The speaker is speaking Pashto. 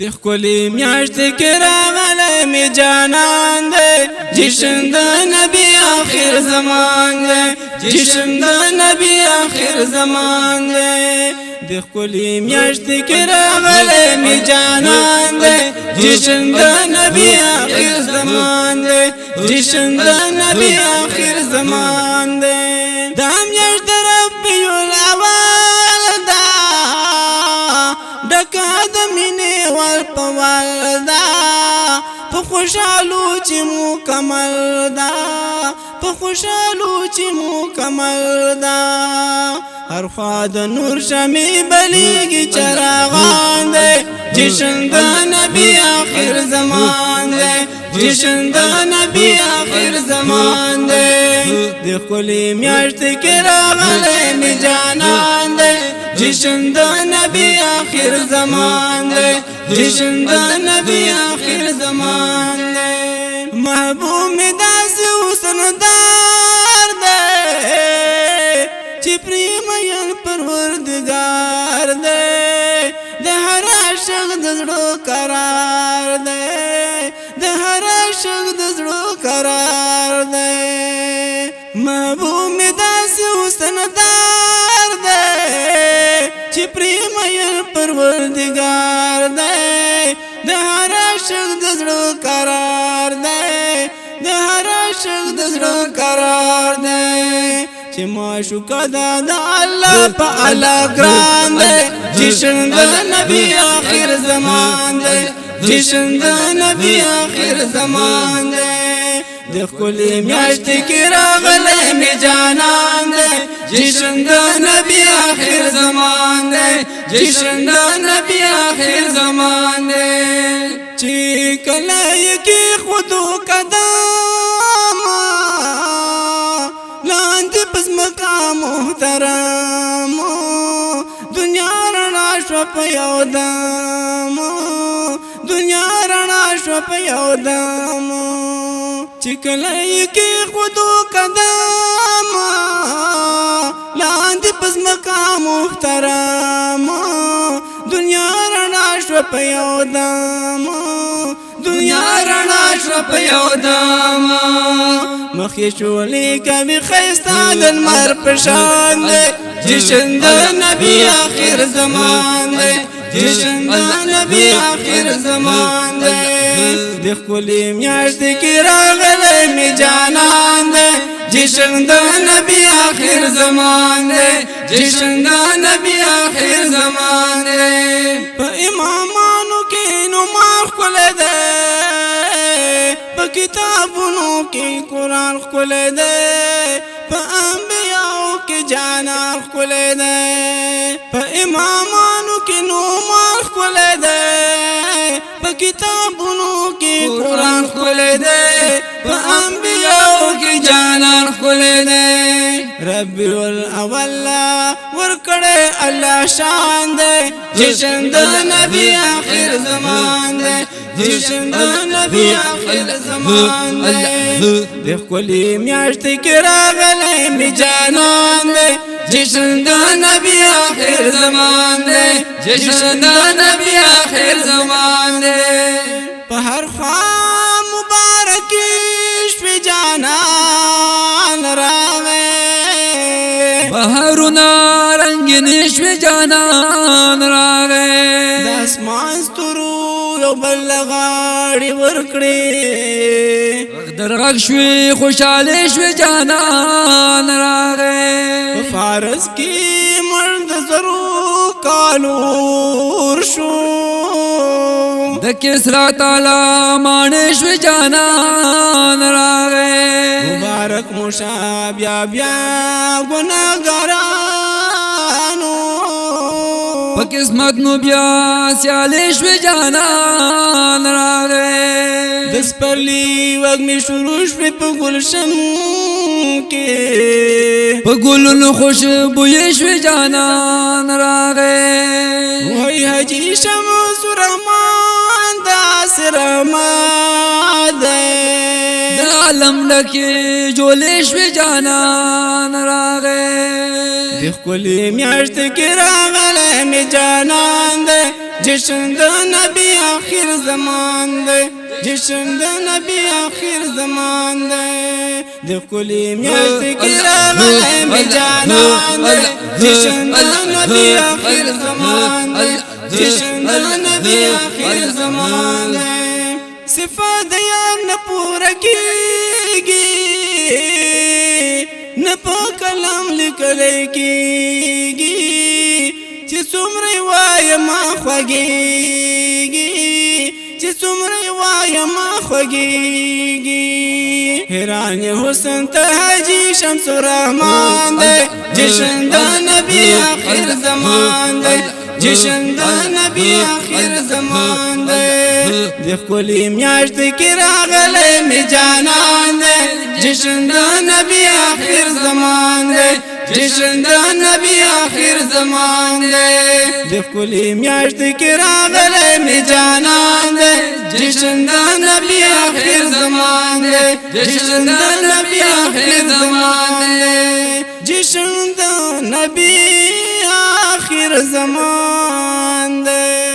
د خپلې میاشتې کې راغلی می جانان دی جشن د نبی آخر زمان دی جشن د نبی آخر زمان دی د خپلې میاشتې کې راغلی می جانان دی جشن د نبی آخر زمان دی جشن د نبی آخر زمان دی دا میاشت د ربی الاول دا ډکه د مینې ور په ول دا په خوشحالو چې مکمل دا په خوشحالو چې مکمل دا هر خوا د نور شمع بلیږي چراغان دی جشن د نبی آخر زمان دی جشن د نبی آخر زمان دی د ښکلې میاشتې کې راغلی می جانان دی جشن د نبی آخر زمان دی جشن د نبی آخر زمان دی محبوب می داسې حسندار دی چې پرې مین پروردګار دی د هر عاشق د زړه قرار دی د هر عاشق د زړه قرار دی محبوب می داسې حسندار دی چې پرې مین پروردګار دی د هر عاشق د زړه قرار دی د هر عاشق د زړه قرار دی چې معشوقه ده د الله په الله ګران دی جشن د نبی آخر زمان دی جشن د نبی آخر زمان دی د ښکلې میاشتې کې راغلی می جانان دی جشن د نبی آخر زمان دی جشن د نبی آخر زمان دی چې کله یې کېښودو قدم لاندې په ځمکه محترم دنیا رڼا شوه په یو دم دنیا رڼا شوه په یو دم چې کله یې کېښودو قدم لاندې په ځمکه محترم دنیا رڼا شوه په یو دم دنیا رڼا شوه په یو دم مخ یې شولې کوي ښایسته د لمر په شان دی جشن د نبی آخر زمان دی جشن د نبی آخر زمان دی د ښکلې میاشتې کې راغلی می جانان دی جشن د نبی آخر زمان دی جشن د نبی آخر زمان دی په امامانو کې نومار ښکلی دی په کتابونو کې قرآن ښکلی دی په انبیاو کې جانان ښکلی دی په امامانو کې نومار ښکلی دی په کتابونو کې قرآن ښکلی دی په انبیاو کې جانان ښکلی دی ربی الاول ورکړی الله شان دی جشن د نبی آخر زمان دی جشن د نبی آخر زمان دی د ښکلې میاشتې کې راغلی می جانان دی جشن د نبی آخر زمان دی جشن د نبی آخر زمان دی په هر خوا مبارکې شوې جانان راغی بهارونه رنګینې شوې جانان راغی د اسمان ستورو یو بل غاړې ورکړې درغږ شوې خوشحالې شوې جانان راغی په فارس کې مړ د زرو کالو شو د کسرا تعالی ماڼۍ شوې جانان راغی مبارک موشه بیا بیا ګناهګارانو په قسمت نو بیا سیالې شوې جانان راغی د سپرلي وږمې شروع شوې په ګلشن کې په ګلونو خوشبویې شوې جانان راغی وای حاجي شمس الرحمن داسې رحمت دی د عالم لکې جولې شوې جانان راغی د ښکلې میاشتې کی راغلی می جانان دے جشن د نبی آخر زمان دے جشن د نبی آخر زمان دے د کلی میاشت کی راغلی می جانان دے جشن د نبی آخر زمان دے جشن د نبی آخر زمان دے صفات یار نه پوره کیږي نه په کلام لیکلی کیږي چې څومره وایم ما خوږیږي چې څومره وایم ما خوږیږي حیران حسن ته حاجی شمس الرحمن دی جشن د نبی آخر زمان دی جشن د نبی آخر زمان دی د ښکلې میاشت کې راغلی می جانان دی جشن د نبی آخر زمان دی جشن د نبی آخر زمان دی د ښکلې میاشت کې راغلی می جانان دی جشن د نبی آخر زمان دی جشن د نبی آخر زمان دی جشن د نبی آخر زمان دی